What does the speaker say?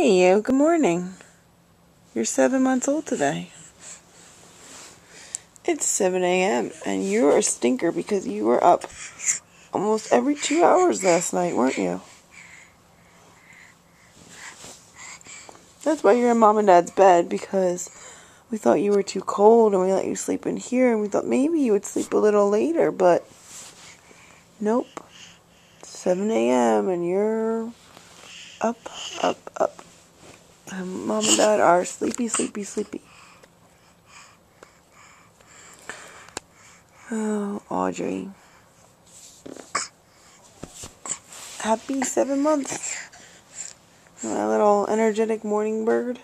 Hey you, good morning. You're 7 months old today. It's 7 a.m. and you're a stinker because you were up almost every 2 hours last night, weren't you? That's why you're in Mom and Dad's bed, because we thought you were too cold and we let you sleep in here, and we thought maybe you would sleep a little later, but nope. It's 7 a.m. and you're up. And Mom and Dad are sleepy. Oh, Audrey. Happy 7 months. My little energetic morning bird.